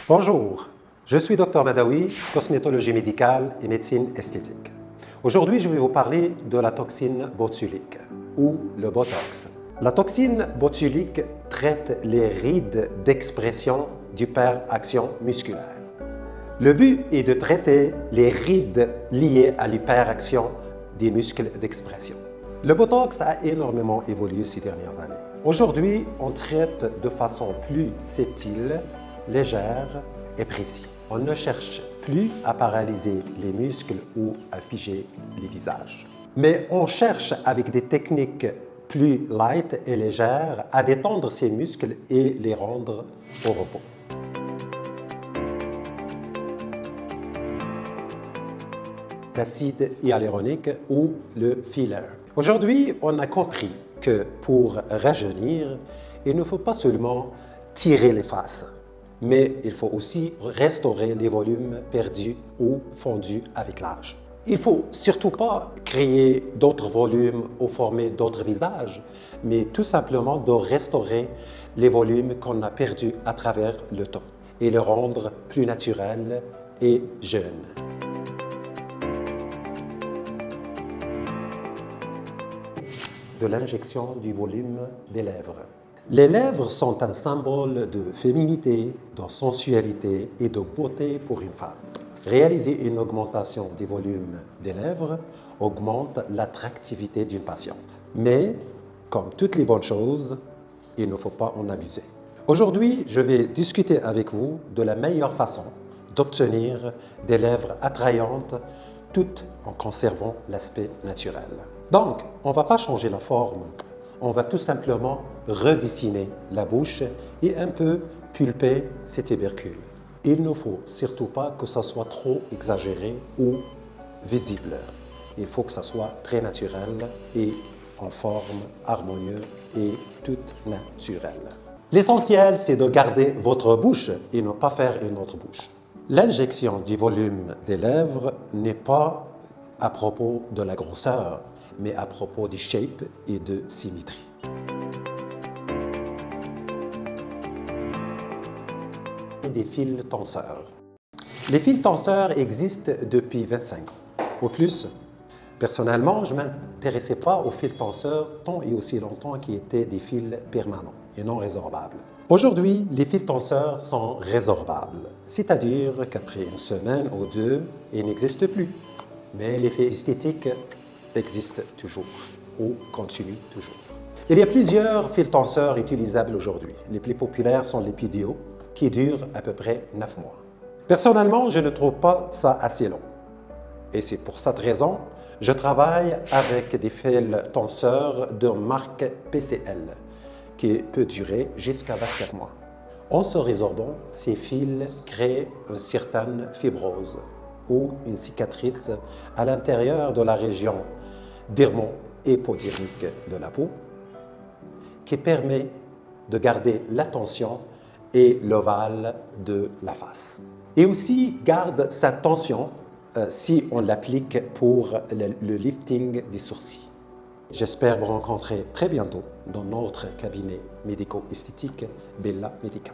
Bonjour, je suis Dr Badawi, cosmétologie médicale et médecine esthétique. Aujourd'hui, je vais vous parler de la toxine botulique ou le Botox. La toxine botulique traite les rides d'expression d'hyperaction musculaire. Le but est de traiter les rides liées à l'hyperaction des muscles d'expression. Le Botox a énormément évolué ces dernières années. Aujourd'hui, on traite de façon plus subtile, légère et précise. On ne cherche plus à paralyser les muscles ou à figer les visages. Mais on cherche avec des techniques plus light et légères à détendre ces muscles et les rendre au repos. L'acide hyaluronique ou le filler. Aujourd'hui, on a compris que pour rajeunir, il ne faut pas seulement tirer les faces, mais il faut aussi restaurer les volumes perdus ou fondus avec l'âge. Il ne faut surtout pas créer d'autres volumes ou former d'autres visages, mais tout simplement de restaurer les volumes qu'on a perdus à travers le temps et les rendre plus naturels et jeunes. De l'injection du volume des lèvres. Les lèvres sont un symbole de féminité, de sensualité et de beauté pour une femme. Réaliser une augmentation des volumes des lèvres augmente l'attractivité d'une patiente. Mais, comme toutes les bonnes choses, il ne faut pas en abuser. Aujourd'hui, je vais discuter avec vous de la meilleure façon d'obtenir des lèvres attrayantes tout en conservant l'aspect naturel. Donc, on ne va pas changer la forme, on va tout simplement redessiner la bouche et un peu pulper ces tubercules. Il ne faut surtout pas que ça soit trop exagéré ou visible. Il faut que ça soit très naturel et en forme harmonieuse et toute naturelle. L'essentiel, c'est de garder votre bouche et ne pas faire une autre bouche. L'injection du volume des lèvres n'est pas à propos de la grosseur, mais à propos du shape et de symétrie. Des fils tenseurs. Les fils tenseurs existent depuis 25 ans. Au plus, personnellement, je ne m'intéressais pas aux fils tenseurs tant et aussi longtemps qu'ils étaient des fils permanents et non résorbables. Aujourd'hui, les fils tenseurs sont résorbables, c'est-à-dire qu'après une semaine ou deux, ils n'existent plus. Mais l'effet esthétique existe toujours ou continue toujours. Il y a plusieurs fils tenseurs utilisables aujourd'hui. Les plus populaires sont les PDO, qui durent à peu près 9 mois. Personnellement, je ne trouve pas ça assez long. Et c'est pour cette raison, je travaille avec des fils tenseurs de marque PCL, qui peut durer jusqu'à 24 mois. En se résorbant, ces fils créent une certaine fibrose ou une cicatrice à l'intérieur de la région dermo-hypodermique de la peau qui permet de garder la tension et l'ovale de la face. Et aussi garde sa tension si on l'applique pour le lifting des sourcils. J'espère vous rencontrer très bientôt dans notre cabinet médico-esthétique Bella Medica.